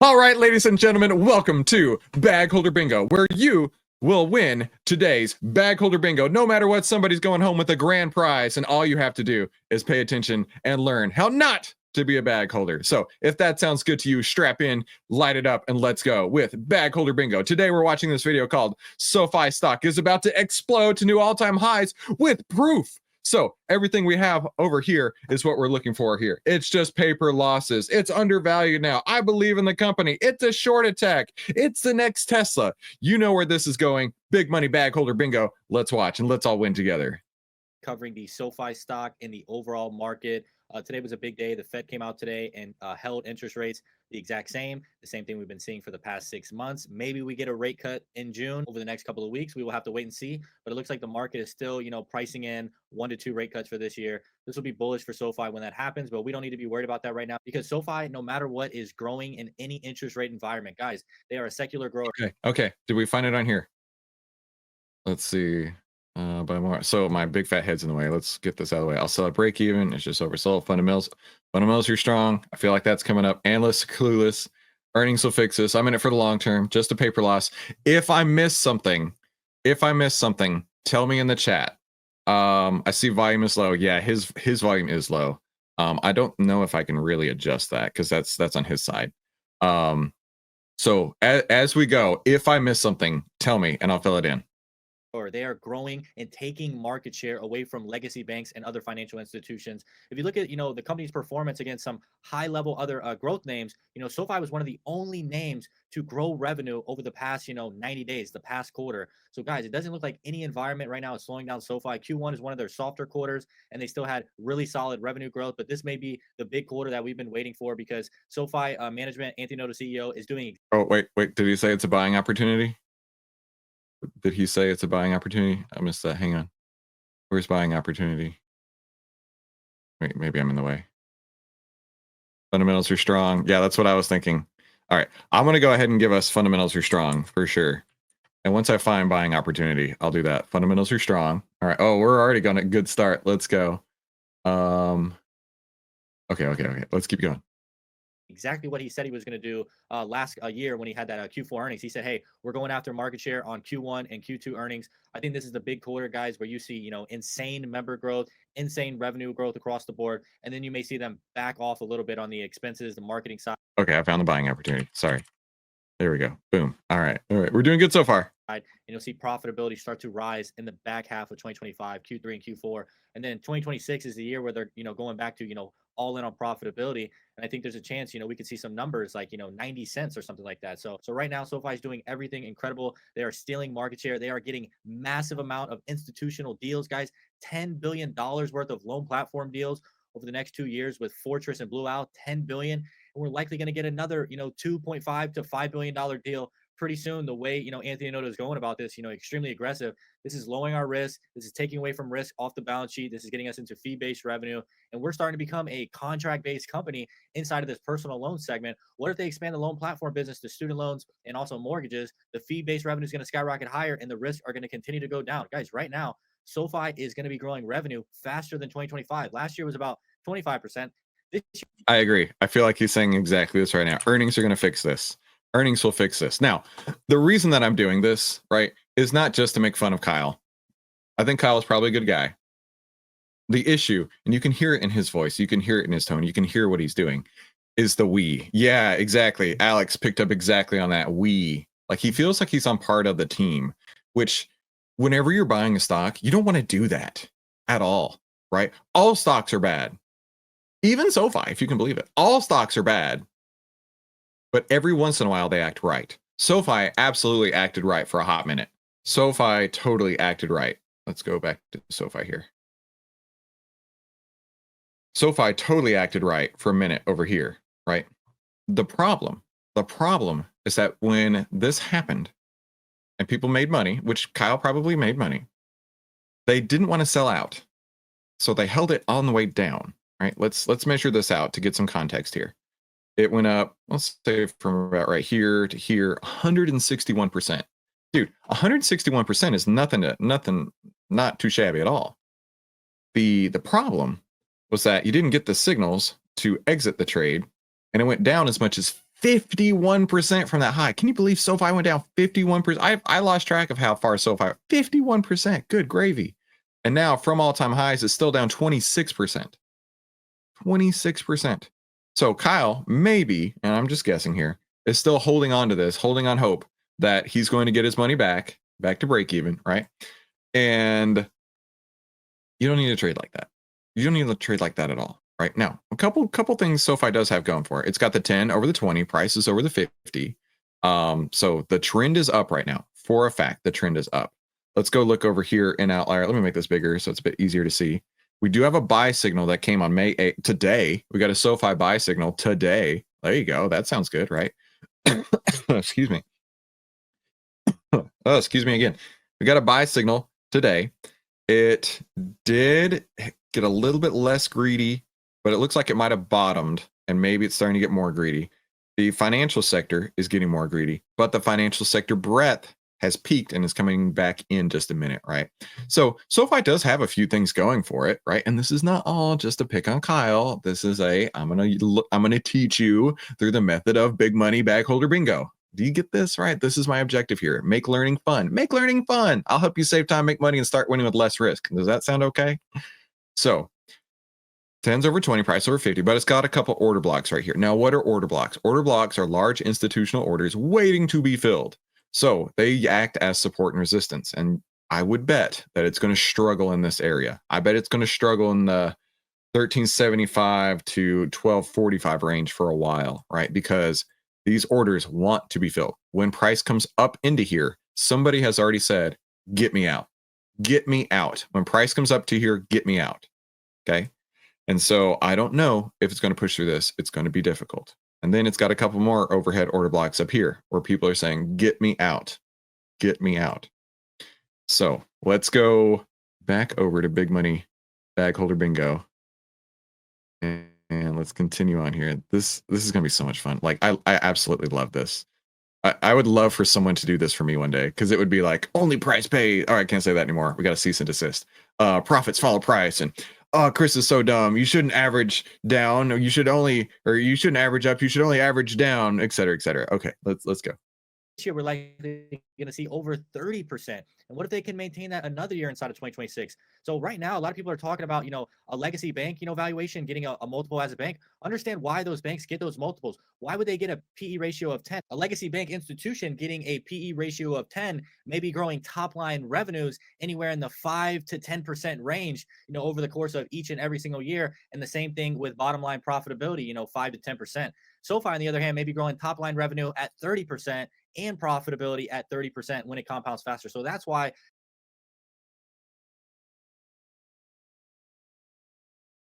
All right, ladies and gentlemen, welcome to Bagholder Bingo, where you will win today's Bagholder Bingo. No matter what, somebody's going home with a grand prize, and all you have to do is pay attention and learn how not to be a bag holder. So if that sounds good to you, strap in, light it up, and let's go with Bagholder Bingo. Today, we're watching this video called SoFi stock is about to explode to new all-time highs with proof. So everything we have over here is what we're looking for here. It's just paper losses. It's undervalued now. I believe in the company. It's a short attack. It's the next Tesla. You know where this is going. Big money bag holder bingo. Let's watch and let's all win together. Covering the SoFi stock in the overall market. Today was a big day. The Fed came out today and held interest rates the same thing we've been seeing for the past 6 months. Maybe we get a rate cut in June over the next couple of weeks. We will have to wait and see, but it looks like the market is still, pricing in 1 to 2 rate cuts for this year. This will be bullish for SoFi when that happens, but we don't need to be worried about that right now because SoFi, no matter what, is growing in any interest rate environment. Guys, they are a secular grower. Okay. Did we find it on here? Let's see. By more. So my big fat head's in the way. Let's get this out of the way. I'll sell at break even. It's just oversold. Fundamentals are strong. I feel like that's coming up. Analysts, clueless. Earnings will fix this. I'm in it for the long term. Just a paper loss. If I miss something, tell me in the chat. I see volume is low. Yeah, his volume is low. I don't know if I can really adjust that because that's on his side. So as we go, if I miss something, tell me and I'll fill it in. Or they are growing and taking market share away from legacy banks and other financial institutions. If you look at, the company's performance against some high level other growth names, SoFi was one of the only names to grow revenue over the past, 90 days, the past quarter. So guys, it doesn't look like any environment right now is slowing down SoFi. Q1 is one of their softer quarters and they still had really solid revenue growth, but this may be the big quarter that we've been waiting for because SoFi management, Anthony Noto CEO, is doing. Oh, wait, did he say it's a buying opportunity? Did he say it's a buying opportunity? I missed that. Hang on. Where's buying opportunity? Wait, maybe I'm in the way. Fundamentals are strong. Yeah, that's what I was thinking. All right. I'm going to go ahead and give us fundamentals are strong for sure. And once I find buying opportunity, I'll do that. Fundamentals are strong. All right. Oh, we're already going to good start. Let's go. Okay. Let's keep going. Exactly what he said he was going to do last year when he had that Q4 earnings. He said, hey, we're going after market share on Q1 and Q2 earnings. I think this is the big quarter, guys, where you see, insane member growth, insane revenue growth across the board. And then you may see them back off a little bit on the expenses, the marketing side. Okay, I found the buying opportunity. Sorry. There we go. Boom. All right. We're doing good so far. And you'll see profitability start to rise in the back half of 2025, Q3 and Q4. And then 2026 is the year where they're, going back to, all in on profitability. And I think there's a chance, we could see some numbers like, 90 cents or something like that. So right now, SoFi is doing everything incredible. They are stealing market share. They are getting massive amount of institutional deals, guys, $10 billion worth of loan platform deals over the next 2 years with Fortress and Blue Owl, $10 billion. And we're likely going to get another, $2.5 to $5 billion deal pretty soon. The way, Anthony Noto is going about this, extremely aggressive. This is lowering our risk. This is taking away from risk off the balance sheet. This is getting us into fee-based revenue. And we're starting to become a contract-based company inside of this personal loan segment. What if they expand the loan platform business to student loans and also mortgages? The fee-based revenue is going to skyrocket higher and the risks are going to continue to go down. Guys, right now, SoFi is going to be growing revenue faster than 2025. Last year was about 25%. I agree. I feel like he's saying exactly this right now. Earnings are going to fix this. Earnings will fix this. Now, the reason that I'm doing this, right, is not just to make fun of Kyle. I think Kyle is probably a good guy. The issue, and you can hear it in his voice, you can hear it in his tone, you can hear what he's doing, is the we. Yeah, exactly. Alex picked up exactly on that we. Like he feels like he's on part of the team, which whenever you're buying a stock, you don't want to do that at all, right? All stocks are bad. Even SoFi, if you can believe it. All stocks are bad. But every once in a while, they act right. SoFi absolutely acted right for a hot minute. SoFi totally acted right. Let's go back to SoFi here. SoFi totally acted right for a minute over here, right? The problem is that when this happened and people made money, which Kyle probably made money, they didn't want to sell out. So they held it on the way down, right? Let's measure this out to get some context here. It went up, let's say from about right here to here, 161%. Dude, 161% is nothing, not too shabby at all. The problem was that you didn't get the signals to exit the trade, and it went down as much as 51% from that high. Can you believe SoFi went down 51%? I lost track of how far SoFi, 51%. Good gravy. And now from all-time highs, it's still down 26%. 26%. So Kyle, maybe, and I'm just guessing here, is still holding on to this, holding on hope that he's going to get his money back to break even, right? And you don't need to trade like that. You don't need to trade like that at all. Right now, a couple things SoFi does have going for it. It's got the 10 over the 20, prices over the 50. So the trend is up right now. For a fact, the trend is up. Let's go look over here in Outlier. Let me make this bigger so it's a bit easier to see. We do have a buy signal that came on May 8th today. We got a SoFi buy signal today. There you go. That sounds good, right? Excuse me. Oh, excuse me again. We got a buy signal today. It did get a little bit less greedy, but it looks like it might have bottomed and maybe it's starting to get more greedy. The financial sector is getting more greedy, but the financial sector breadth has peaked and is coming back in just a minute, right? So SoFi does have a few things going for it, right? And this is not all just a pick on Kyle. This is I'm gonna teach you through the method of big money Bagholder Bingo. Do you get this right? This is my objective here. Make learning fun. Make learning fun. I'll help you save time, make money, and start winning with less risk. Does that sound okay? So 10's over 20, price over 50, but it's got a couple order blocks right here. Now, what are order blocks? Order blocks are large institutional orders waiting to be filled. So they act as support and resistance. And I would bet that it's going to struggle in this area. I bet it's going to struggle in the 1375 to 1245 range for a while, right? Because these orders want to be filled. When price comes up into here, somebody has already said, get me out. Get me out. When price comes up to here, get me out. Okay. And so I don't know if it's going to push through this. It's going to be difficult. And then it's got a couple more overhead order blocks up here where people are saying, get me out. Get me out. So let's go back over to big money Bagholder Bingo. And let's continue on here. This is going to be so much fun. Like, I absolutely love this. I would love for someone to do this for me one day, because it would be like, only price pay. All right, I can't say that anymore. We got to cease and desist. Profits follow price. And Chris is so dumb. You shouldn't average down. Or you shouldn't average up. You should only average down, et cetera, et cetera. Okay, let's go. This year we're likely going to see over 30%. And what if they can maintain that another year inside of 2026? So right now, a lot of people are talking about, a legacy bank, valuation, getting a multiple as a bank. Understand why those banks get those multiples. Why would they get a PE ratio of 10? A legacy bank institution getting a PE ratio of 10, maybe growing top line revenues anywhere in the 5 to 10% range, over the course of each and every single year. And the same thing with bottom line profitability, 5 to 10%. SoFi, on the other hand, maybe growing top line revenue at 30% and profitability at 30% when it compounds faster. So that's why.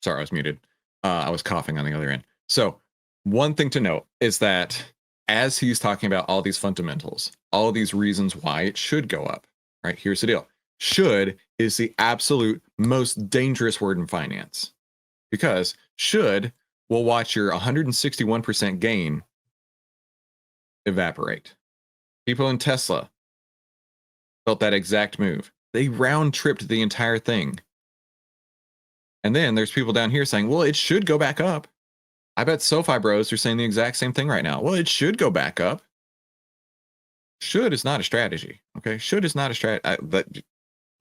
Sorry, I was muted. I was coughing on the other end. So one thing to note is that as he's talking about all these fundamentals, all these reasons why it should go up, right? Here's the deal. Should is the absolute most dangerous word in finance, because should will watch your 161% gain evaporate. People in Tesla felt that exact move. They round tripped the entire thing. And then there's people down here saying, well, it should go back up. I bet SoFi bros are saying the exact same thing right now. Well, it should go back up. Should is not a strategy. Okay. Should is not a strategy.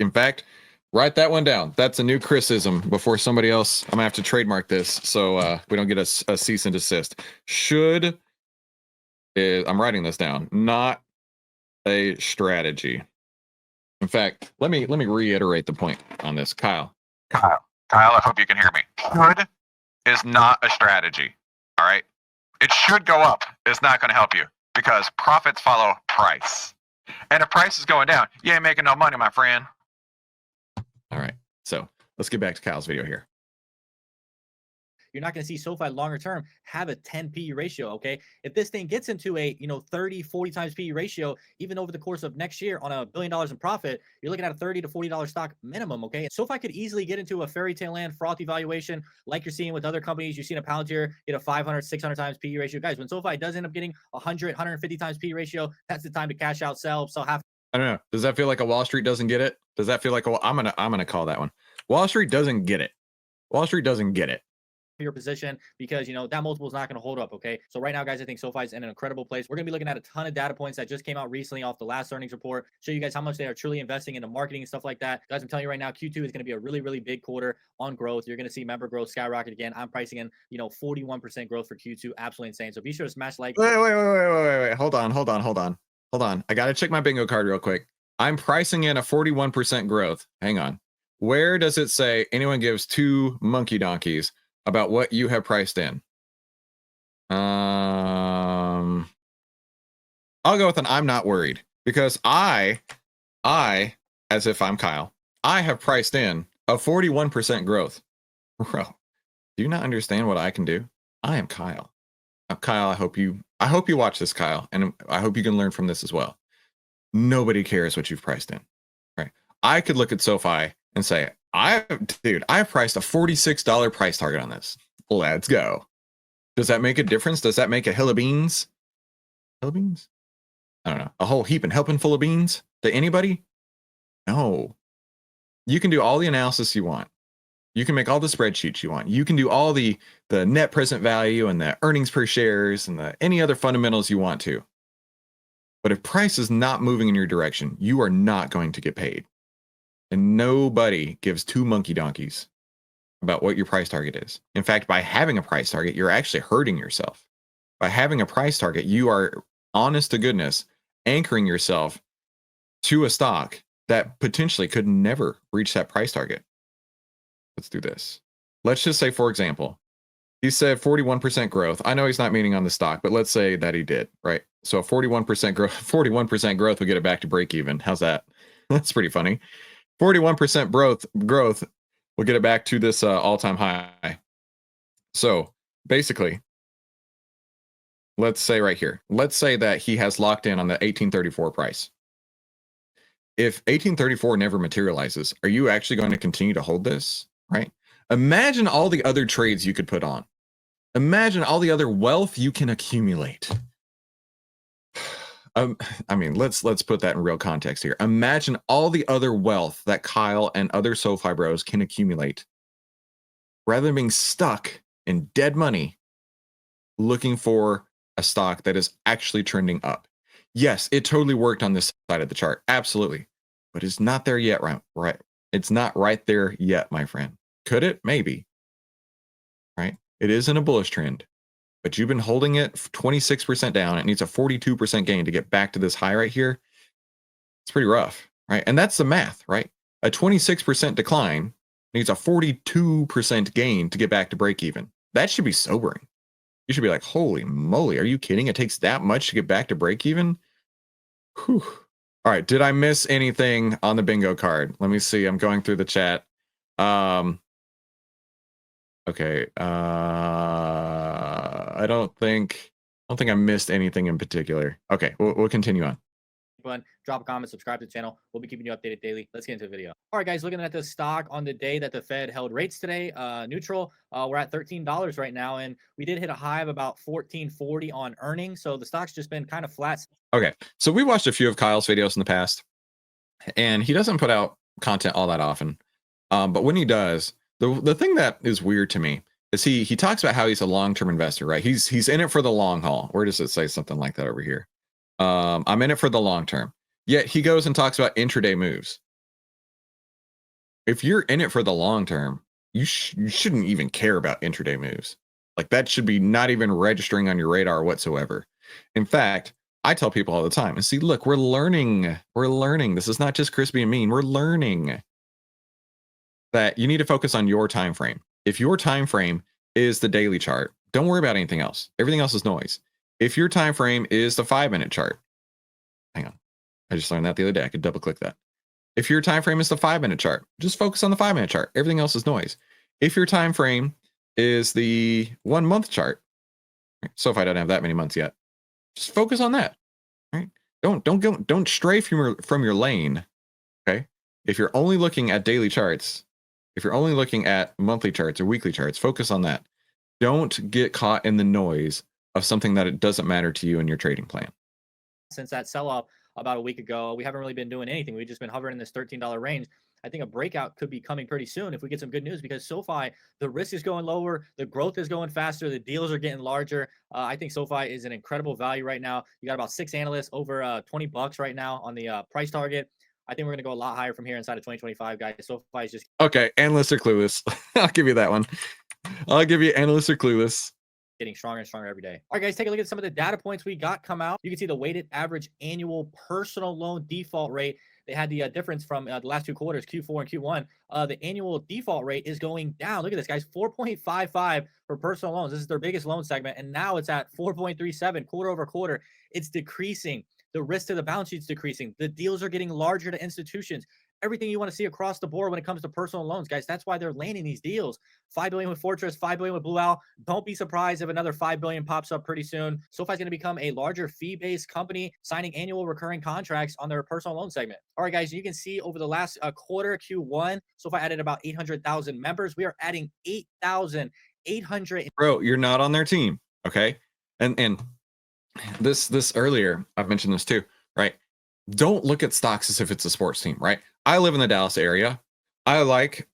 In fact, write that one down. That's a new criticism before somebody else. I'm gonna have to trademark this so we don't get a cease and desist. Should is, I'm writing this down, not a strategy. In fact, let me reiterate the point on this. Kyle, I hope you can hear me. Should is not a strategy. All right. It should go up. It's not going to help you, because profits follow price. And if price is going down, you ain't making no money, my friend. All right. So let's get back to Kyle's video here. You're not going to see SoFi longer term have a 10 PE ratio. Okay. If this thing gets into a, 30, 40 times PE ratio, even over the course of next year on $1 billion in profit, you're looking at a $30 to $40 stock minimum. Okay. SoFi could easily get into a fairy tale land frothy valuation like you're seeing with other companies. You've seen a Palantir get a 500, 600 times PE ratio. Guys, when SoFi does end up getting 100, 150 times PE ratio, that's the time to cash out, sell half. I don't know. Does that feel like a Wall Street doesn't get it? Does that feel like I'm gonna call that one? Wall Street doesn't get it. Wall Street doesn't get it. your position because that multiple is not going to hold up. Okay, so right now, guys, I think SoFi is in an incredible place. We're going to be looking at a ton of data points that just came out recently off the last earnings report, show you guys how much they are truly investing into marketing and stuff like that. Guys, I'm telling you right now, Q2 is going to be a really, really big quarter on growth. You're going to see member growth skyrocket again. I'm pricing in 41% growth for Q2. Absolutely insane. So be sure to smash like. Wait. Hold on. I got to check my bingo card real quick. I'm pricing in a 41% growth. Hang on. Where does it say anyone gives two monkey donkeys about what you have priced in? I'll go with an I'm not worried, because I, as if I'm Kyle, I have priced in a 41% growth. Bro, do you not understand what I can do? I am Kyle. Kyle, I hope you watch this, Kyle, and I hope you can learn from this as well. Nobody cares what you've priced in, right? I could look at SoFi and say, I priced a $46 price target on this. Let's go. Does that make a difference? Does that make a hill of beans? Hill of beans? I don't know. A whole heap and helping full of beans to anybody? No. You can do all the analysis you want. You can make all the spreadsheets you want. You can do all the net present value and the earnings per shares and any other fundamentals you want to. But if price is not moving in your direction, you are not going to get paid. And nobody gives two monkey donkeys about what your price target is. In fact, by having a price target, you're actually hurting yourself. By having a price target, you are, honest to goodness, anchoring yourself to a stock that potentially could never reach that price target. Let's do this. Let's just say, for example, he said 41% growth. I know he's not meaning on the stock, but let's say that he did, right? So 41% growth will get it back to break even. How's that? That's pretty funny. 41% growth will get it back to this all-time high. So basically, let's say right here, let's say that he has locked in on the 1834 price. If 1834 never materializes, are you actually going to continue to hold this, right? Imagine all the other trades you could put on. Imagine all the other wealth you can accumulate. I mean, let's put that in real context here. Imagine all the other wealth that Kyle and other SoFi bros can accumulate, rather than being stuck in dead money looking for a stock that is actually trending up. Yes, it totally worked on this side of the chart. Absolutely. But it's not there yet, right? It's not right there yet, my friend. Could it? Maybe. Right? It is in a bullish trend. But you've been holding it 26% down. It needs a 42% gain to get back to this high right here. It's pretty rough, right? And that's the math, right? A 26% decline needs a 42% gain to get back to break even. That should be sobering. You should be like, holy moly, are you kidding? It takes that much to get back to break even? Whew. All right, did I miss anything on the bingo card? Let me see. I'm going through the chat. Okay. I don't think I missed anything in particular. Okay, we'll continue on. Button, drop a comment, subscribe to the channel. We'll be keeping you updated daily. Let's get into the video. All right, guys, looking at the stock on the day that the Fed held rates today, neutral. We're at $13 right now, and we did hit a high of about $14.40 on earnings. So the stock's just been kind of flat. Okay, so we watched a few of Kyle's videos in the past, and he doesn't put out content all that often. But when he does, the thing that is weird to me is he talks about how he's a long-term investor, right? He's in it for the long haul. Where does it say something like that over here? I'm in it for the long term. Yet he goes and talks about intraday moves. If you're in it for the long term, you shouldn't even care about intraday moves. Like, that should be not even registering on your radar whatsoever. In fact, I tell people all the time, and see, look, we're learning. This is not just Chris being mean. We're learning that you need to focus on your time frame. If your time frame is the daily chart, don't worry about anything else. Everything else is noise. If your time frame is the 5-minute chart, hang on, I just learned that the other day. I could double click that. If your time frame is the 5-minute chart, just focus on the 5-minute chart. Everything else is noise. If your time frame is the 1-month chart, SoFi doesn't have that many months yet, just focus on that. Right? Don't stray from your lane. Okay. If you're only looking at daily charts, if you're only looking at monthly charts or weekly charts, focus on that. Don't get caught in the noise of something that it doesn't matter to you in your trading plan. Since that sell-off about a week ago, we haven't really been doing anything. We've just been hovering in this $13 range. I think a breakout could be coming pretty soon if we get some good news, because SoFi, the risk is going lower, the growth is going faster, the deals are getting larger. I think SoFi is an incredible value right now. You got about 6 analysts over $20 right now on the price target. I think we're going to go a lot higher from here inside of 2025, guys. SoFi is just Okay, analysts are clueless. I'll give you that one. I'll give you analysts are clueless. getting stronger and stronger every day. All right, guys, take a look at some of the data points we got come out. You can see the weighted average annual personal loan default rate. They had the difference from the last 2 quarters, Q4 and Q1. The annual default rate is going down. Look at this, guys, 4.55 for personal loans. This is their biggest loan segment, and now it's at 4.37 quarter over quarter. It's decreasing. The risk to the balance sheet's decreasing. The deals are getting larger to institutions. Everything you want to see across the board when it comes to personal loans, guys. That's why they're landing these deals. 5 billion with Fortress, 5 billion with Blue Owl. Don't be surprised if another 5 billion pops up pretty soon. SoFi is going to become a larger fee-based company, signing annual recurring contracts on their personal loan segment. All right, guys, you can see over the last quarter, Q1, SoFi added about 800,000 members. We are adding 8,800. Bro, you're not on their team, okay? And this earlier, I've mentioned this too, right? Don't look at stocks as if it's a sports team, right? I live in the Dallas area. I like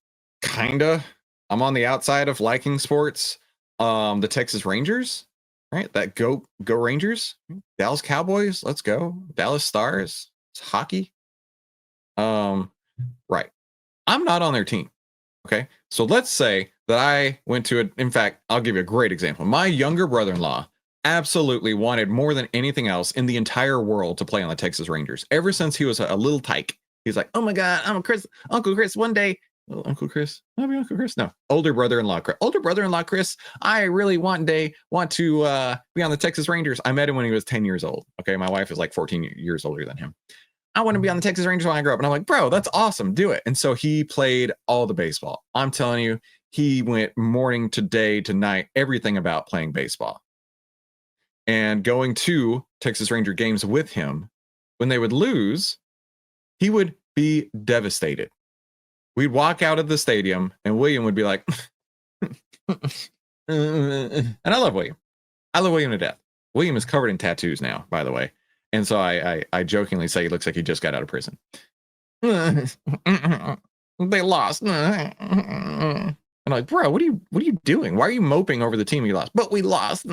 I'm on the outside of liking sports. The Texas Rangers, right? That go Rangers. Dallas Cowboys, let's go. Dallas Stars, it's hockey. Right. I'm not on their team. Okay. So let's say that I went to in fact, I'll give you a great example. My younger brother-in-law absolutely wanted more than anything else in the entire world to play on the Texas Rangers. Ever since he was a little tyke, he's like, oh my God, Uncle Chris, one day. Oh, Uncle Chris, maybe Uncle Chris. No, older brother-in-law Chris. I really want to be on the Texas Rangers. I met him when he was 10 years old. Okay. My wife is like 14 years older than him. I want to be on the Texas Rangers when I grow up. And I'm like, bro, that's awesome. Do it. And so he played all the baseball. I'm telling you, he went morning to day to night, everything about playing baseball. And going to Texas Ranger games with him, when they would lose, he would be devastated. We'd walk out of the stadium and William would be like, and I love William. I love William to death. William is covered in tattoos now, by the way. And so I jokingly say he looks like he just got out of prison. They lost. And I'm like, bro, what are you doing? Why are you moping over the team you lost? But we lost.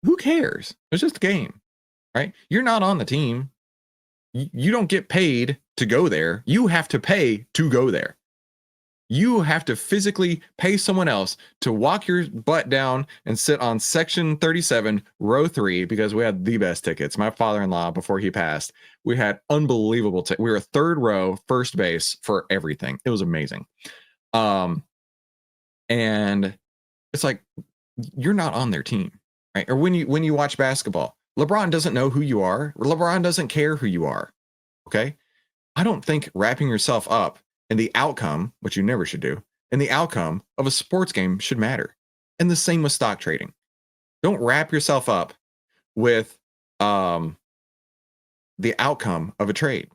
Who cares? It's just a game, right? You're not on the team. You don't get paid to go there. You have to pay to go there. You have to physically pay someone else to walk your butt down and sit on section 37, row 3, because we had the best tickets. My father-in-law, before he passed, we had unbelievable tickets. We were third row, first base for everything. It was amazing. And it's like, you're not on their team, right? Or when you watch basketball, LeBron doesn't know who you are. LeBron doesn't care who you are. Okay. I don't think wrapping yourself up in the outcome, which you never should do, and the outcome of a sports game should matter. And the same with stock trading. Don't wrap yourself up with the outcome of a trade.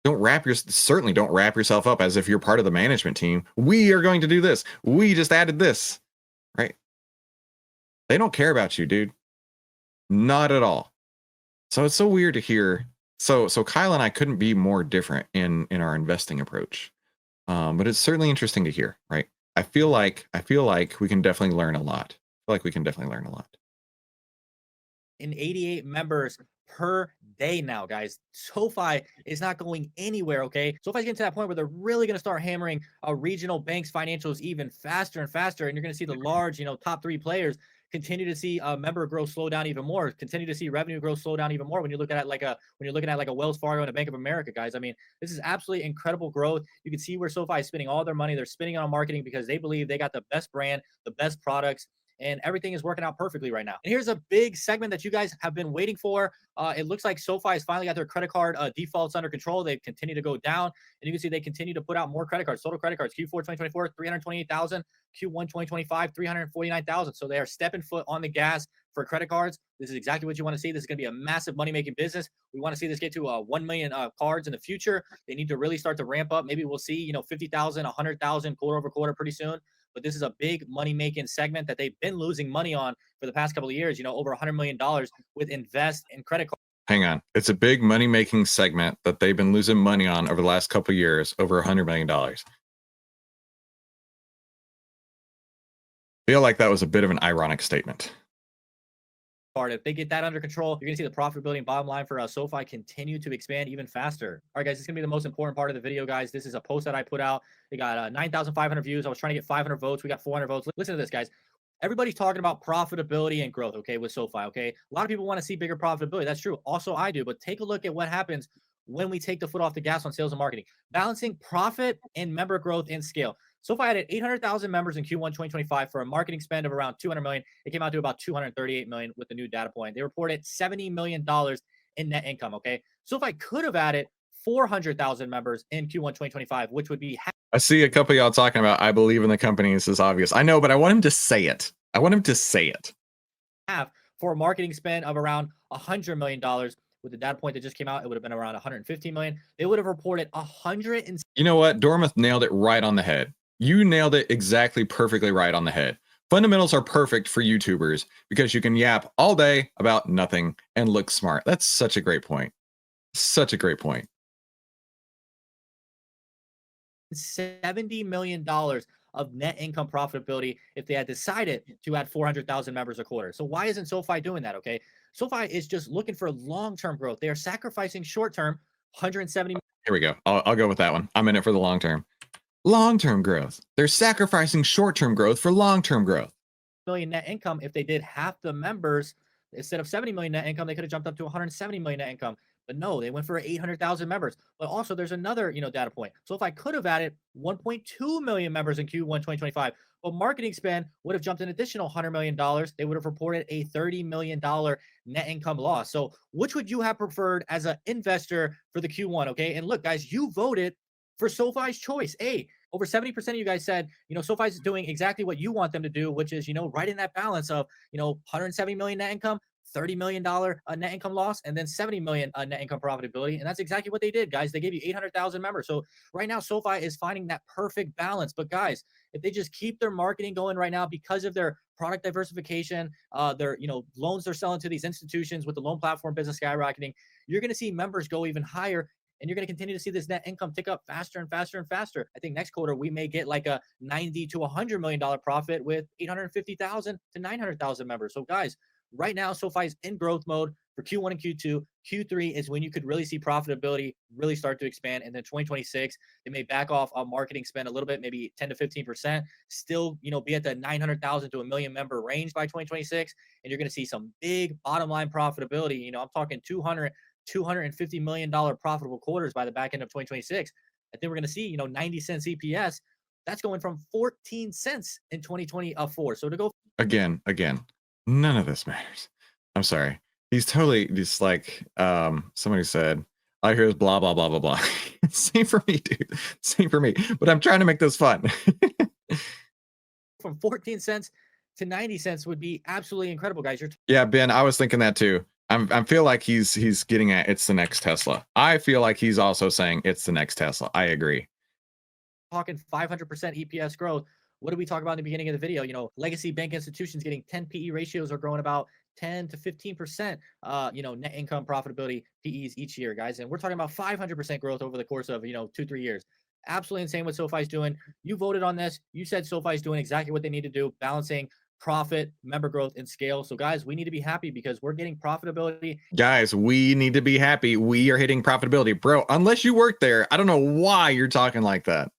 Certainly don't wrap yourself up as if you're part of the management team. We are going to do this. We just added this, right? They don't care about you, dude. Not at all. So it's so weird to hear. So Kyle and I couldn't be more different in our investing approach. But it's certainly interesting to hear, right? I feel like we can definitely learn a lot. In 88 members per day now, guys. SoFi is not going anywhere, okay? SoFi's getting to that point where they're really going to start hammering regional banks financials even faster and faster, and you're going to see the large, top 3 players continue to see member growth slow down even more, continue to see revenue growth slow down even more when you're looking at like a Wells Fargo and a Bank of America, guys. I mean, this is absolutely incredible growth. You can see where SoFi is spending all their money. They're spending it on marketing because they believe they got the best brand, the best products, and everything is working out perfectly right now. And here's a big segment that you guys have been waiting for. It looks like SoFi has finally got their credit card defaults under control. They continue to go down, and you can see they continue to put out more credit cards. Total credit cards, Q4 2024, 328,000. Q1 2025, 349,000. So they are stepping foot on the gas for credit cards. This is exactly what you want to see. This is going to be a massive money-making business. We want to see this get to 1 million cards in the future. They need to really start to ramp up. Maybe we'll see, 50,000, 100,000 quarter over quarter pretty soon. But this is a big money-making segment that they've been losing money on for the past couple of years, over $100 million with invest and credit cards. Hang on. It's a big money-making segment that they've been losing money on over the last couple of years, over $100 million. Feel like that was a bit of an ironic statement. If they get that under control, you're going to see the profitability and bottom line for SoFi continue to expand even faster. All right, guys, this is going to be the most important part of the video, guys. This is a post that I put out. It got 9,500 views. I was trying to get 500 votes. We got 400 votes. Listen to this, guys. Everybody's talking about profitability and growth, okay, with SoFi, okay? A lot of people want to see bigger profitability. That's true. Also, I do. But take a look at what happens when we take the foot off the gas on sales and marketing. Balancing profit and member growth and scale. SoFi added 800,000 members in Q1 2025 for a marketing spend of around 200 million. It came out to about 238 million with the new data point. They reported $70 million in net income, okay? SoFi could have added 400,000 members in Q1 2025, which would be I see a couple of y'all talking about, I believe in the company. This is obvious. I know, but I want him to say it. I want him to say it. half for a marketing spend of around $100 million. With the data point that just came out, it would have been around 115 million. They would have reported 100 and You know what? Dormuth nailed it right on the head. You nailed it exactly perfectly right on the head. Fundamentals are perfect for YouTubers because you can yap all day about nothing and look smart. That's such a great point. Such a great point. $70 million of net income profitability if they had decided to add 400,000 members a quarter. So why isn't SoFi doing that? Okay, SoFi is just looking for long-term growth. They are sacrificing short-term 170. Here we go. I'll go with that one. I'm in it for the long term. Long-term growth. They're sacrificing short-term growth for long-term growth. Million net income. If they did half the members, instead of 70 million net income, they could have jumped up to 170 million net income. But no, they went for 800,000 members. But also, there's another data point. So if I could have added 1.2 million members in Q1 2025, but marketing spend would have jumped an additional $100 million. They would have reported a $30 million net income loss. So which would you have preferred as an investor for the Q1? Okay, and look, guys, you voted for SoFi's choice. Over 70% of you guys said, SoFi's doing exactly what you want them to do, which is, right in that balance of, 170 million net income, $30 million net income loss, and then 70 million net income profitability. And that's exactly what they did, guys. They gave you 800,000 members. So right now, SoFi is finding that perfect balance. But guys, if they just keep their marketing going right now because of their product diversification, their, loans they're selling to these institutions with the loan platform business skyrocketing, you're going to see members go even higher. And you're going to continue to see this net income tick up faster and faster and faster. I think next quarter we may get like a 90 to $100 million profit with 850,000 to 900,000 members. So guys, right now SoFi is in growth mode for Q1 and Q2. Q3 is when you could really see profitability really start to expand. And then 2026, they may back off on marketing spend a little bit, maybe 10 to 15%. Still, be at the 900,000 to a million member range by 2026. And you're going to see some big bottom line profitability. I'm talking $250 million profitable quarters by the back end of 2026. I think we're going to see, 90 cents EPS. That's going from 14 cents in 2024. So to go again, none of this matters. I'm sorry. He's totally just like somebody said, I hear is blah, blah, blah, blah, blah. Same for me, dude. Same for me. But I'm trying to make this fun. from 14 cents to 90 cents would be absolutely incredible, guys. Yeah, Ben, I was thinking that too. I feel like he's getting at it's the next Tesla. I feel like he's also saying it's the next Tesla. I agree. Talking 500% EPS growth. What did we talk about in the beginning of the video? Legacy bank institutions getting 10 PE ratios are growing about 10 to 15%, net income profitability PEs each year, guys. And we're talking about 500% growth over the course of, 2-3 years. Absolutely insane what SoFi's doing. You voted on this. You said SoFi's doing exactly what they need to do, balancing profit, member growth, and scale. So guys, we need to be happy because we're getting profitability. Guys, we need to be happy. We are hitting profitability. Bro, unless you work there, I don't know why you're talking like that.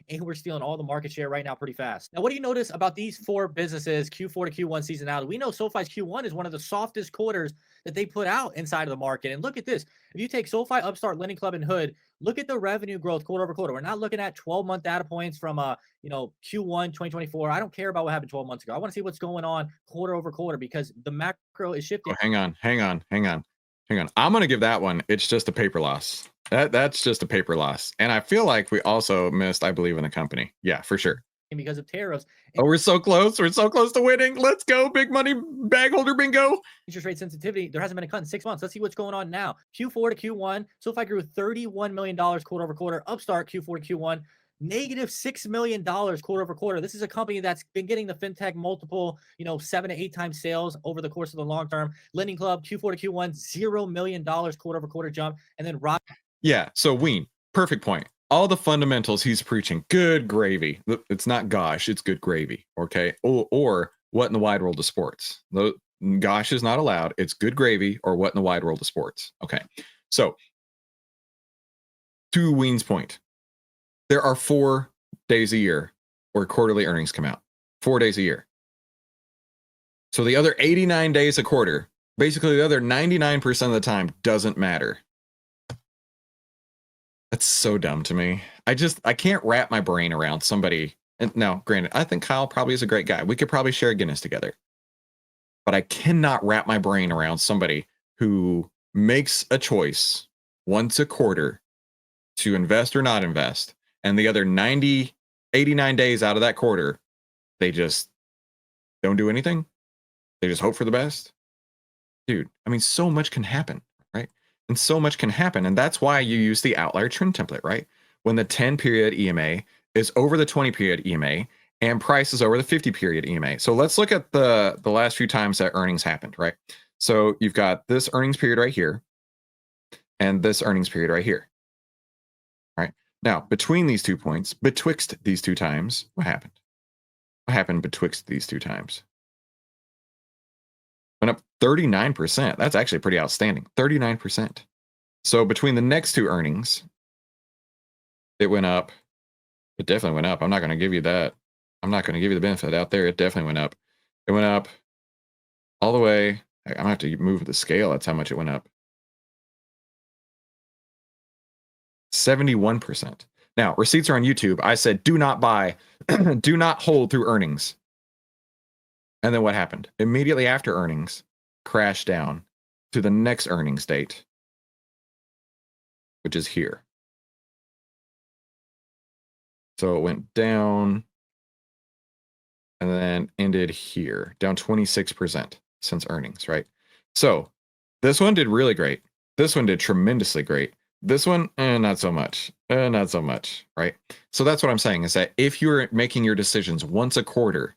And we're stealing all the market share right now pretty fast. Now, what do you notice about these four businesses, Q4 to Q1 seasonality? We know SoFi's Q1 is one of the softest quarters that they put out inside of the market. And look at this. If you take SoFi, Upstart, Lending Club, and Hood, look at the revenue growth quarter over quarter. We're not looking at 12-month data points from Q1 2024. I don't care about what happened 12 months ago. I want to see what's going on quarter over quarter because the macro is shifting. Oh, hang on. I'm going to give that one. It's just a paper loss. That's just a paper loss. And I feel like we also missed, I believe in the company. Yeah, for sure. Because of tariffs. Oh, we're so close. We're so close to winning. Let's go. Big money Bagholder Bingo. Interest rate sensitivity. There hasn't been a cut in 6 months. Let's see what's going on now. Q4 to Q1. SoFi grew $31 million quarter over quarter. Upstart Q4 to Q1. negative $6 million quarter over quarter. This is a company that's been getting the fintech multiple, 7 to 8 times sales over the course of the long term. Lending Club, Q4 to Q1, $0 million quarter over quarter jump. And then Yeah. So Ween, perfect point. All the fundamentals he's preaching, good gravy. It's not gosh, it's good gravy. Okay. Or what in the wide world of sports? Gosh is not allowed. It's good gravy or what in the wide world of sports. Okay. So to Ween's point, there are 4 days a year where quarterly earnings come out. 4 days a year. So the other 89 days a quarter, basically the other 99% of the time doesn't matter. That's so dumb to me. I can't wrap my brain around somebody. And now, granted, I think Kyle probably is a great guy. We could probably share a Guinness together. But I cannot wrap my brain around somebody who makes a choice once a quarter to invest or not invest. And the other 89 days out of that quarter, they just don't do anything. They just hope for the best. Dude, I mean, so much can happen, right? And so much can happen. And that's why you use the outlier trend template, right? When the 10 period EMA is over the 20 period EMA and price is over the 50 period EMA. So let's look at the last few times that earnings happened, right? So you've got this earnings period right here and this earnings period right here, right? Now, between these 2 points, betwixt these 2 times, what happened? What happened betwixt these 2 times? Went up 39%. That's actually pretty outstanding. 39%. So between the next 2 earnings, it went up. It definitely went up. I'm not going to give you that. I'm not going to give you the benefit out there. It definitely went up. It went up all the way. I'm going to have to move the scale. That's how much it went up. 71%. Now, receipts are on YouTube. I said, do not buy, do not hold through earnings. And then what happened? Immediately after earnings, crashed down to the next earnings date, which is here. So it went down and then ended here, down 26% since earnings, right? So this one did really great. This one did tremendously great. This one, not so much. Not so much, right? So that's what I'm saying is that if you're making your decisions once a quarter,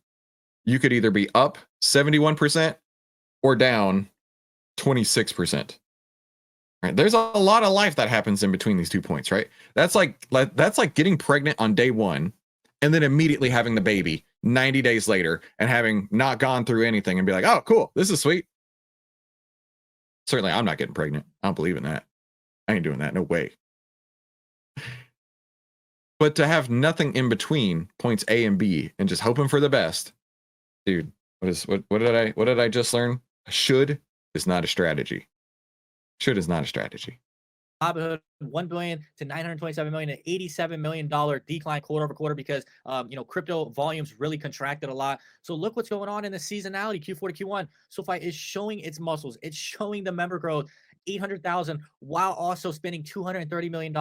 you could either be up 71% or down 26%. Right? There's a lot of life that happens in between these 2 points, right? That's like getting pregnant on day 1 and then immediately having the baby 90 days later and having not gone through anything and be like, oh, cool, this is sweet. Certainly, I'm not getting pregnant. I don't believe in that. I ain't doing that. No way. But to have nothing in between points A and B and just hoping for the best, dude, what did I just learn? Should is not a strategy. Should is not a strategy. Robinhood, $1 billion to $927 million, an $87 million decline quarter over quarter because crypto volumes really contracted a lot. So look what's going on in the seasonality, Q4 to Q1. SoFi is showing its muscles. It's showing the member growth, 800,000, while also spending $230 million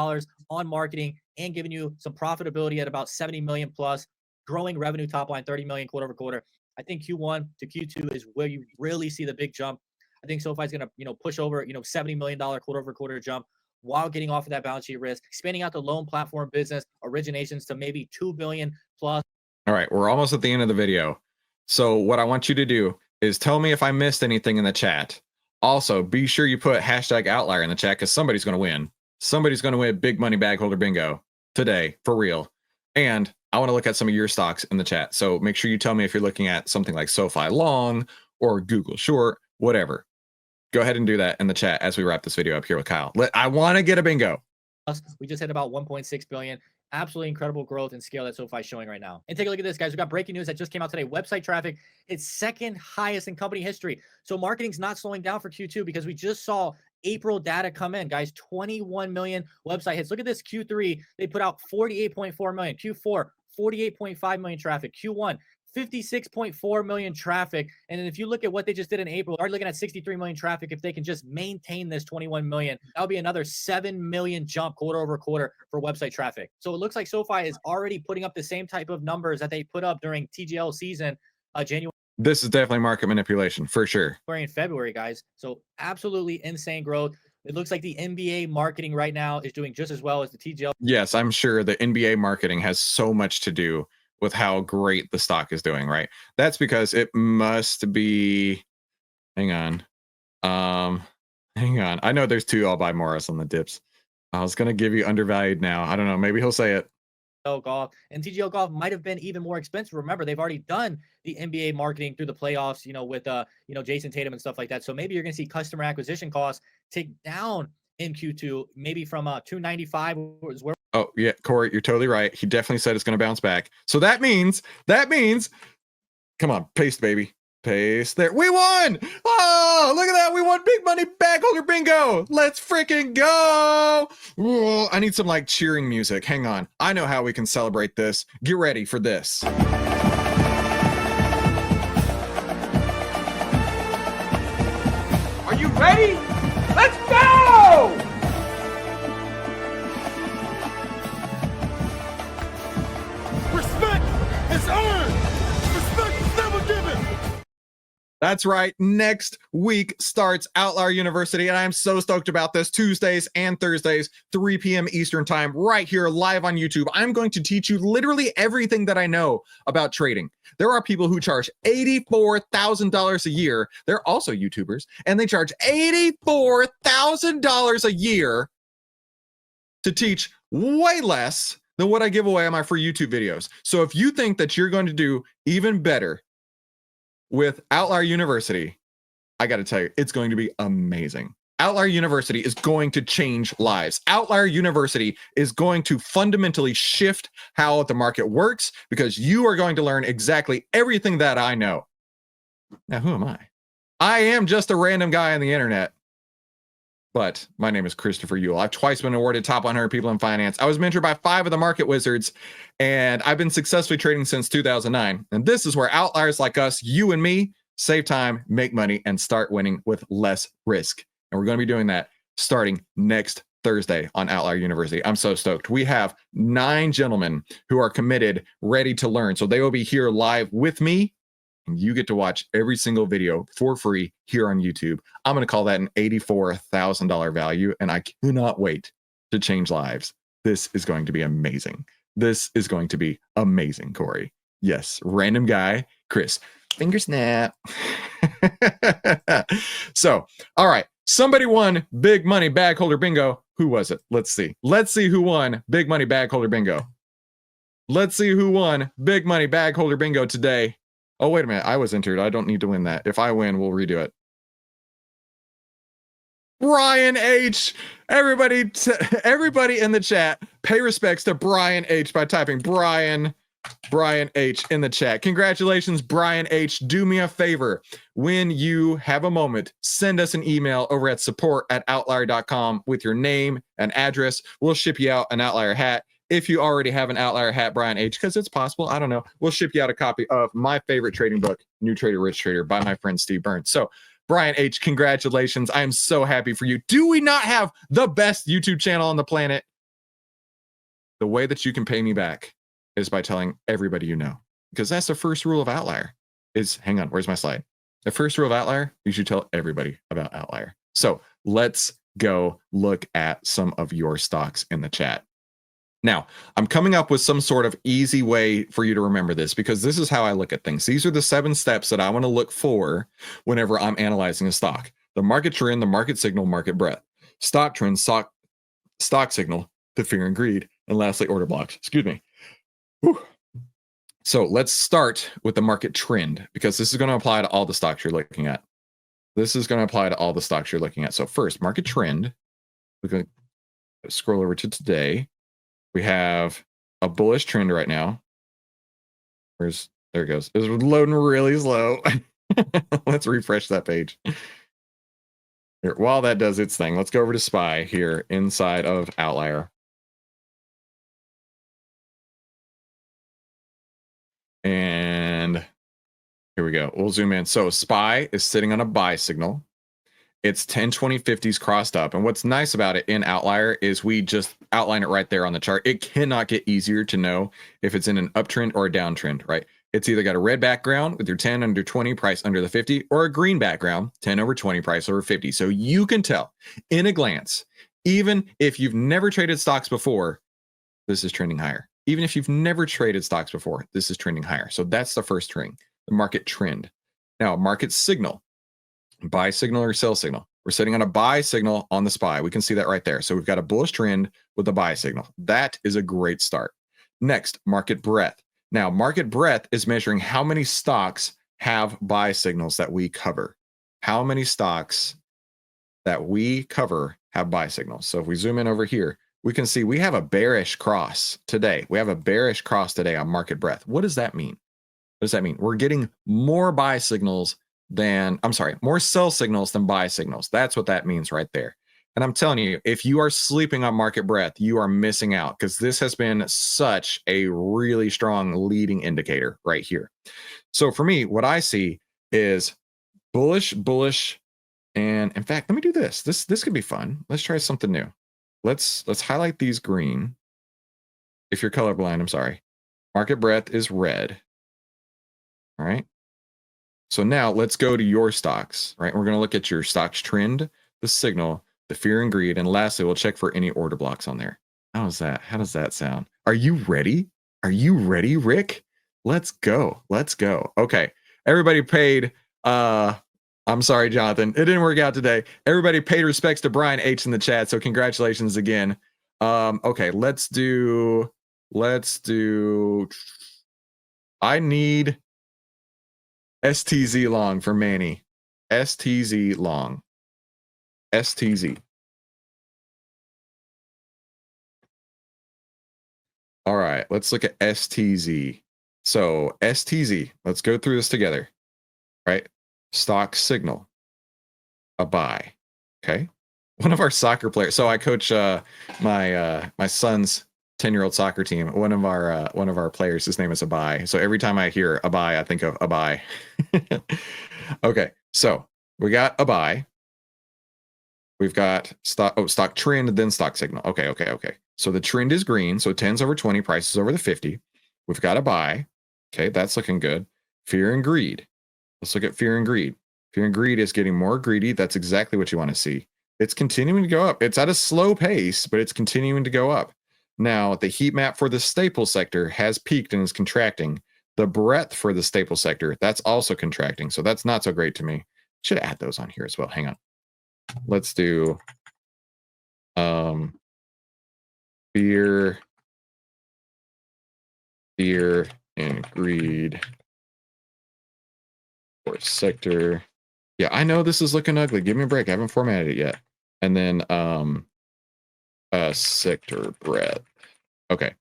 on marketing and giving you some profitability at about 70 million plus, growing revenue top line 30 million quarter over quarter. I think Q1 to Q2 is where you really see the big jump. I think SoFi is going to, push over, $70 million quarter over quarter jump while getting off of that balance sheet risk, expanding out the loan platform business originations to maybe 2 billion plus. All right, we're almost at the end of the video. So what I want you to do is tell me if I missed anything in the chat. Also, be sure you put hashtag outlier in the chat because somebody's going to win. Somebody's going to win big money Bagholder Bingo today, for real. And I want to look at some of your stocks in the chat. So make sure you tell me if you're looking at something like SoFi Long or Google Short, whatever. Go ahead and do that in the chat as we wrap this video up here with Kyle. I want to get a bingo. We just hit about 1.6 billion. Absolutely incredible growth and scale that SoFi is showing right now. And take a look at this, guys. We got breaking news that just came out today. Website traffic, it's second highest in company history. So marketing's not slowing down for Q2 because we just saw April data come in, guys. 21 million website hits. Look at this Q3. They put out 48.4 million. Q4, 48.5 million traffic. Q1, 56.4 million traffic. And then if you look at what they just did in April, they're looking at 63 million traffic. If they can just maintain this 21 million, that'll be another 7 million jump quarter over quarter for website traffic. So it looks like SoFi is already putting up the same type of numbers that they put up during TGL season, January. This is definitely market manipulation for sure. In February, guys. So absolutely insane growth. It looks like the NBA marketing right now is doing just as well as the TGL. Yes, I'm sure the NBA marketing has so much to do with how great the stock is doing, right? That's because it must be, hang on. Hang on. I know there's two I'll buy Morris on the dips. I was gonna give you undervalued now. I don't know. Maybe he'll say it. Golf and TGL Golf might have been even more expensive. Remember, they've already done the NBA marketing through the playoffs, with Jason Tatum and stuff like that. So maybe you're gonna see customer acquisition costs tick down in Q2, maybe from 295 was where. Oh yeah, Corey, you're totally right. He definitely said it's gonna bounce back. So that means, come on, paste, baby. Paste there. We won! Oh, look at that. We won big money Bagholder Bingo. Let's freaking go. Whoa, I need some like cheering music. Hang on. I know how we can celebrate this. Get ready for this. Are you ready? Let's go! Respect is earned. Respect is never given. That's right. Next week starts Outlier University, and I'm so stoked about this. Tuesdays and Thursdays, 3 p.m. Eastern time, right here live on YouTube. I'm going to teach you literally everything that I know about trading. There are people who charge $84,000 a year. They're also YouTubers, and they charge $84,000 a year to teach way less than what I give away on my free YouTube videos. So if you think that you're going to do even better with Outlier University, I got to tell you, it's going to be amazing. Outlier University is going to change lives. Outlier University is going to fundamentally shift how the market works because you are going to learn exactly everything that I know. Now, who am I? I am just a random guy on the internet. But my name is Christopher Uhl. I've twice been awarded top 100 people in finance. I was mentored by 5 of the market wizards, and I've been successfully trading since 2009. And this is where outliers like us, you and me, save time, make money, and start winning with less risk. And we're going to be doing that starting next Thursday on Outlier University. I'm so stoked. We have 9 gentlemen who are committed, ready to learn. So they will be here live with me. And you get to watch every single video for free here on YouTube. I'm going to call that an $84,000 value, and I cannot wait to change lives. This is going to be amazing. This is going to be amazing, Corey. Yes, random guy, Chris. Finger snap. So, all right. Somebody won big money Bagholder Bingo. Who was it? Let's see. Let's see who won big money Bagholder Bingo. Let's see who won big money Bagholder Bingo today. Oh, wait a minute. I was entered. I don't need to win that. If I win, we'll redo it. Brian H. Everybody in the chat, pay respects to Brian H. by typing Brian H. in the chat. Congratulations, Brian H. Do me a favor. When you have a moment, send us an email over at support@outlier.com with your name and address. We'll ship you out an Outlier hat. If you already have an Outlier hat, Brian H., because it's possible, I don't know, we'll ship you out a copy of my favorite trading book, New Trader, Rich Trader, by my friend Steve Burns. So, Brian H., congratulations. I am so happy for you. Do we not have the best YouTube channel on the planet? The way that you can pay me back is by telling everybody you know, because that's the first rule of Outlier is, hang on, where's my slide? The first rule of Outlier, you should tell everybody about Outlier. So let's go look at some of your stocks in the chat. Now, I'm coming up with some sort of easy way for you to remember this because this is how I look at things. These are the 7 steps that I want to look for whenever I'm analyzing a stock. The market trend, the market signal, market breadth. Stock trend, stock signal, the fear and greed, and lastly, order blocks. Excuse me. Whew. So let's start with the market trend because this is going to apply to all the stocks you're looking at. This is going to apply to all the stocks you're looking at. So first, market trend. We're going to scroll over to today. We have a bullish trend right now. There it goes. It's loading really slow. Let's refresh that page. Here, while that does its thing, let's go over to SPY here inside of Outlier. And here we go. We'll zoom in. So SPY is sitting on a buy signal. It's 10, 20, 50s crossed up. And what's nice about it in Outlier is we just outline it right there on the chart. It cannot get easier to know if it's in an uptrend or a downtrend, right? It's either got a red background with your 10 under 20 price under the 50, or a green background, 10 over 20 price over 50. So you can tell in a glance, even if you've never traded stocks before, this is trending higher. Even if you've never traded stocks before, this is trending higher. So that's the first ring, the market trend. Now, market signal, buy signal or sell signal. We're sitting on a buy signal on the SPY. We can see that right there. So we've got a bullish trend with a buy signal. That is a great start. Next, market breadth. Now, market breadth is measuring how many stocks have buy signals that we cover. How many stocks that we cover have buy signals. So if we zoom in over here, we can see we have a bearish cross today. We have a bearish cross today on market breadth. What does that mean? What does that mean? We're getting more buy signals than, more sell signals than buy signals. That's what that means right there. And I'm telling you, if you are sleeping on market breadth, you are missing out, because this has been such a really strong leading indicator right here. So for me, what I see is bullish, bullish. And in fact, let me do this. This could be fun. Let's try something new. Let's highlight these green. If you're colorblind, I'm sorry. Market breadth is red. All right. So now let's go to your stocks, right? We're going to look at your stocks trend, the signal, the fear and greed, and lastly, we'll check for any order blocks on there. How's that? How does that sound? Are you ready? Are you ready, Rick? Let's go. Let's go. Okay. Everybody paid. I'm sorry, Jonathan. It didn't work out today. Everybody paid respects to Brian H in the chat. So congratulations again. Okay, let's do. I need STZ long for Manny. STZ long. STZ. All right, let's look at STZ. So STZ, let's go through this together. Right? Stock signal, a buy. Okay. One of our soccer players. So I coach my son's 10-year-old soccer team. One of our players, his name is Abai. So every time I hear Abai, I think of Abai. Okay, so we got Abai. We've got stock trend, then stock signal. Okay. So the trend is green. So 10s over 20, prices over the 50. We've got a buy. Okay, that's looking good. Fear and greed. Let's look at fear and greed. Fear and greed is getting more greedy. That's exactly what you want to see. It's continuing to go up. It's at a slow pace, but it's continuing to go up. Now, the heat map for the staple sector has peaked and is contracting. The breadth for the staple sector, that's also contracting. So that's not so great to me. Should add those on here as well. Hang on. Let's do fear and greed for sector. Yeah, I know this is looking ugly. Give me a break. I haven't formatted it yet. And then sector breadth. Okay.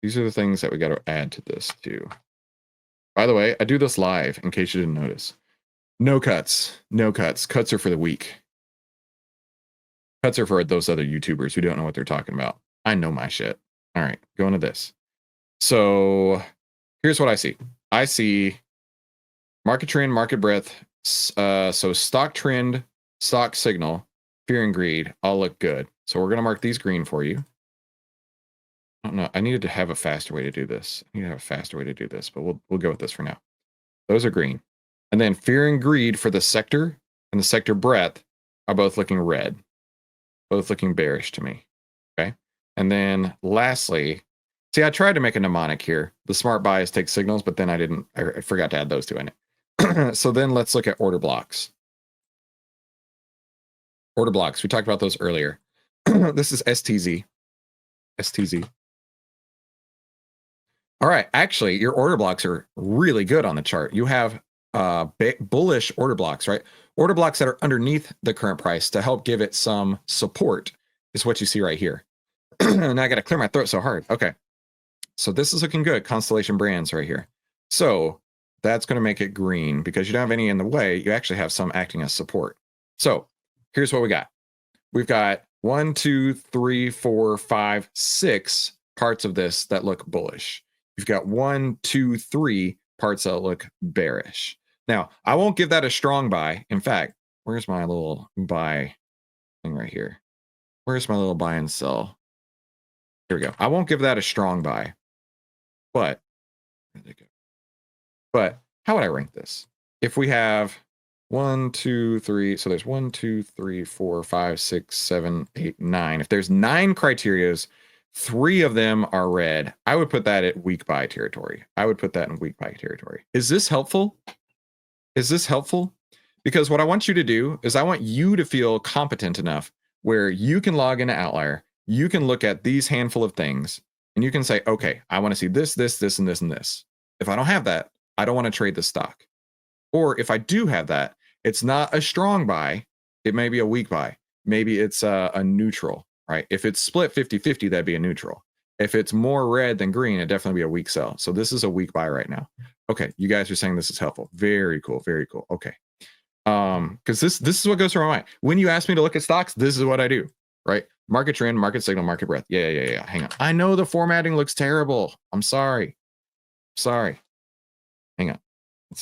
These are the things that we got to add to this too. By the way, I do this live in case you didn't notice. No cuts. No cuts. Cuts are for the weak. Cuts are for those other YouTubers who don't know what they're talking about. I know my shit. All right, going to this. So here's what I see. I see market trend, market breadth. So stock trend, stock signal, fear and greed all look good. So we're going to mark these green for you. I don't know. I needed to have a faster way to do this. I need to have a faster way to do this, but we'll go with this for now. Those are green. And then fear and greed for the sector and the sector breadth are both looking red. Both looking bearish to me. Okay. And then lastly, see, I tried to make a mnemonic here. The smart bias takes signals, but then I forgot to add those two in it. So then let's look at order blocks. Order blocks. We talked about those earlier. This is STZ. STZ. All right. Actually, your order blocks are really good on the chart. You have bullish order blocks, right? Order blocks that are underneath the current price to help give it some support is what you see right here. Now I got to clear my throat so hard. Okay. So this is looking good. Constellation Brands right here. So that's going to make it green because you don't have any in the way. You actually have some acting as support. So here's what we got. We've got 1, 2, 3, 4, 5, 6 parts of this that look bullish. You've got 1, 2, 3 parts that look bearish. Now, I won't give that a strong buy. In fact, where's my little buy thing right here? Where's my little buy and sell? Here we go. I won't give that a strong buy, but where'd they go? But how would I rank this? If we have 1, 2, 3, so there's 1, 2, 3, 4, 5, 6, 7, 8, 9. If there's 9 criterias, 3 of them are red, I would put that at weak buy territory. I would put that in weak buy territory. Is this helpful? Is this helpful? Because what I want you to do is I want you to feel competent enough where you can log into Outlier, you can look at these handful of things, and you can say, okay, I want to see this, this, this, and this, and this. If I don't have that, I don't want to trade the stock. Or if I do have that, it's not a strong buy. It may be a weak buy. Maybe it's a neutral, right? If it's split 50-50, that'd be a neutral. If it's more red than green, it'd definitely be a weak sell. So this is a weak buy right now. Okay, you guys are saying this is helpful. Very cool, very cool. Okay. Because this is what goes through my mind. When you ask me to look at stocks, this is what I do, right? Market trend, market signal, market breadth. Yeah. Hang on. I know the formatting looks terrible. I'm sorry. Hang on.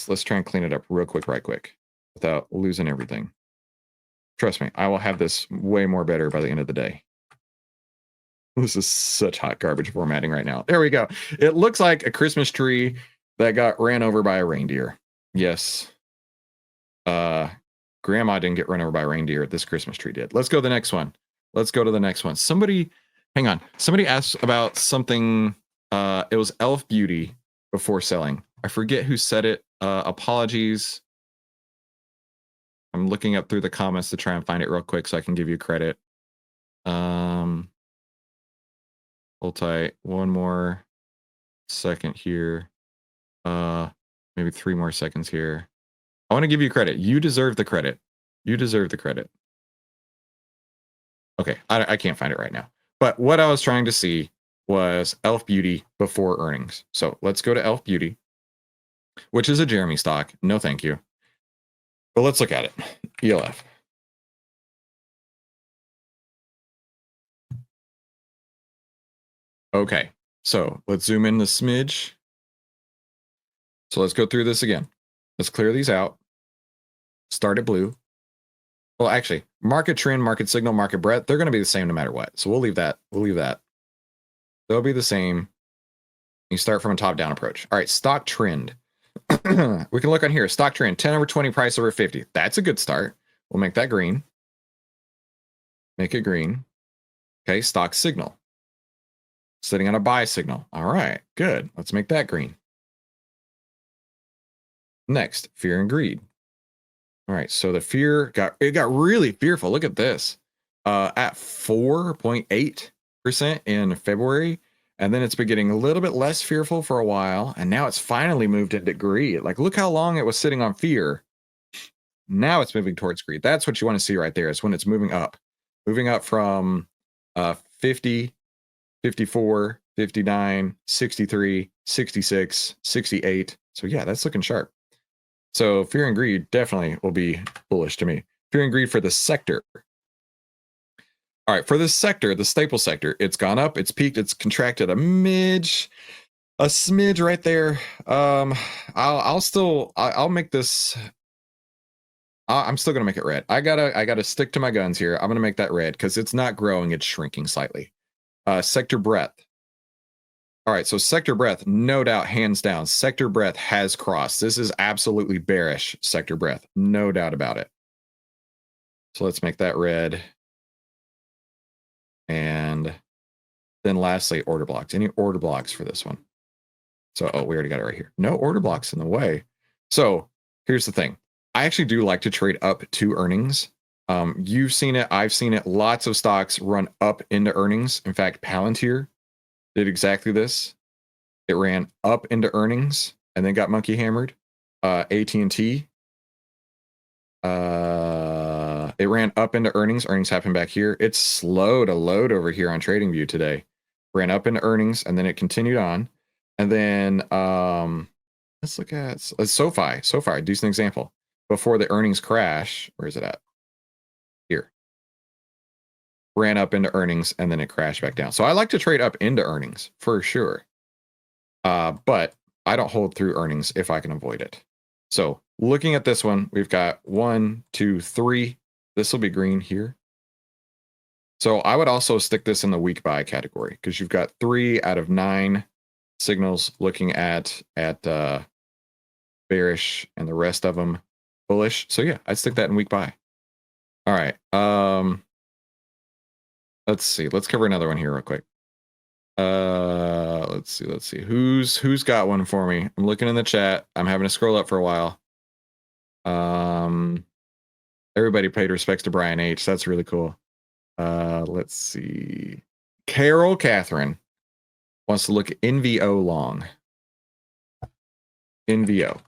Let's try and clean it up real quick, right quick, without losing everything. Trust me, I will have this way more better by the end of the day. This is such hot garbage formatting right now. There we go. It looks like a Christmas tree that got ran over by a reindeer. Yes. Grandma didn't get run over by a reindeer. This Christmas tree did. Let's go to the next one. Somebody, hang on. Somebody asked about something. It was Elf Beauty before selling. I forget who said it. Apologies. I'm looking up through the comments to try and find it real quick so I can give you credit. Hold tight. One more second here. Maybe 3 more seconds here. I want to give you credit. You deserve the credit. Okay, I can't find it right now. But what I was trying to see was Elf Beauty before earnings. So let's go to Elf Beauty, which is a Jeremy stock. No, thank you. But let's look at it. ELF. Okay, so let's zoom in the smidge. So let's go through this again. Let's clear these out. Start at blue. Well, actually, market trend, market signal, market breadth, they're going to be the same no matter what. So we'll leave that. They'll be the same. You start from a top-down approach. All right, stock trend. We can look on here. Stock trend, 10 over 20, price over 50. That's a good start. We'll make that green. Make it green. Okay, stock signal. Sitting on a buy signal. All right, good. Let's make that green. Next, fear and greed. All right, so the fear got really fearful. Look at this. At 4.8% in February. And then it's been getting a little bit less fearful for a while. And now it's finally moved into greed. Like, look how long it was sitting on fear. Now it's moving towards greed. That's what you want to see right there. Is when it's moving up from 50, 54, 59, 63, 66, 68. So yeah, that's looking sharp. So fear and greed definitely will be bullish to me. Fear and greed for the sector. All right, for this sector, the staple sector, it's gone up, it's peaked, it's contracted a smidge right there. I'll make this. I'm still gonna make it red. I gotta stick to my guns here. I'm gonna make that red because it's not growing, it's shrinking slightly. Sector breadth. All right, so sector breadth, no doubt, hands down, sector breadth has crossed. This is absolutely bearish sector breadth, no doubt about it. So let's make that red. And then lastly, order blocks. Any order blocks for this one? So, we already got it right here. No order blocks in the way. So here's the thing. I actually do like to trade up to earnings. You've seen it. I've seen it. Lots of stocks run up into earnings. In fact, Palantir did exactly this. It ran up into earnings and then got monkey hammered. AT&T. It ran up into earnings. Earnings happened back here. It's slow to load over here on TradingView today. Ran up into earnings and then it continued on. And then let's look at SoFi. SoFi, decent example. Before the earnings crash, where is it at? Here. Ran up into earnings and then it crashed back down. So I like to trade up into earnings for sure. But I don't hold through earnings if I can avoid it. So looking at this one, we've got 1, 2, 3. This will be green here. So I would also stick this in the weak buy category because you've got 3 out of 9 signals looking at bearish, and the rest of them bullish. So yeah, I'd stick that in weak buy. All right. Let's see. Let's cover another one here real quick. Let's see. Who's got one for me? I'm looking in the chat. I'm having to scroll up for a while. Everybody paid respects to Brian H. That's really cool. Let's see. Carol Catherine wants to look NVO long. NVO.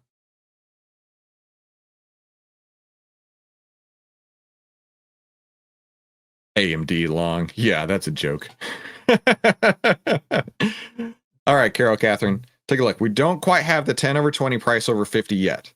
AMD long. Yeah, that's a joke. All right, Carol Catherine, take a look. We don't quite have the 10 over 20 price over 50 yet.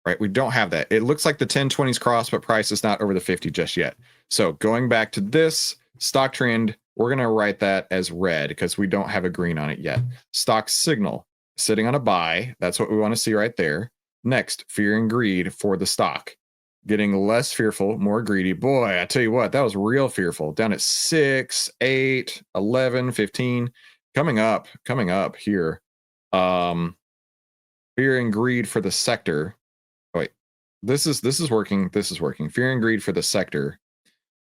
Right? We don't have that. It looks like the 10-20s cross, but price is not over the 50 just yet. So going back to this stock trend, we're going to write that as red because we don't have a green on it yet. Stock signal sitting on a buy. That's what we want to see right there. Next, fear and greed for the stock. Getting less fearful, more greedy. Boy, I tell you what, that was real fearful. Down at 6, 8, 11, 15. Coming up here. Fear and greed for the sector. Oh, wait, this is working. This is working. Fear and greed for the sector.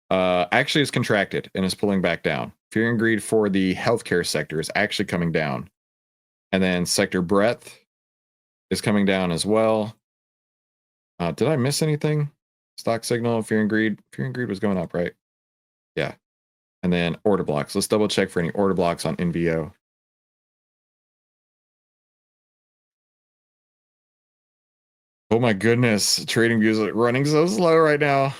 Actually is contracted and is pulling back down. Fear and greed for the healthcare sector is actually coming down. And then sector breadth is coming down as well. Did I miss anything? Stock signal, fear and greed. Fear and greed was going up, right? Yeah. And then order blocks. Let's double check for any order blocks on NVO. Oh my goodness. Trading views are running so slow right now.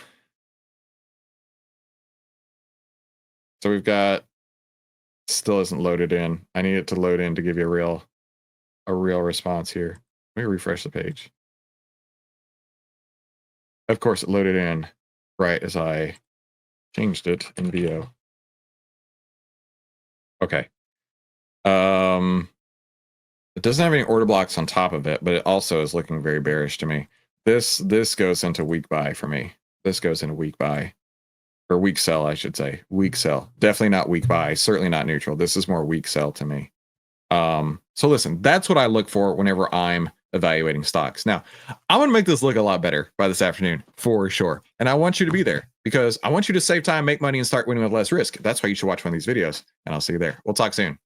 So we've got, still isn't loaded in. I need it to load in to give you a real response here. Let me refresh the page. Of course, it loaded in right as I changed it in VO. Okay. It doesn't have any order blocks on top of it, but it also is looking very bearish to me. This goes into weak buy for me. This goes into weak buy. Or weak sell, I should say. Weak sell. Definitely not weak buy. Certainly not neutral. This is more weak sell to me. So listen, that's what I look for whenever I'm evaluating stocks. Now, I'm going to make this look a lot better by this afternoon, for sure. And I want you to be there because I want you to save time, make money, and start winning with less risk. That's why you should watch one of these videos. And I'll see you there. We'll talk soon.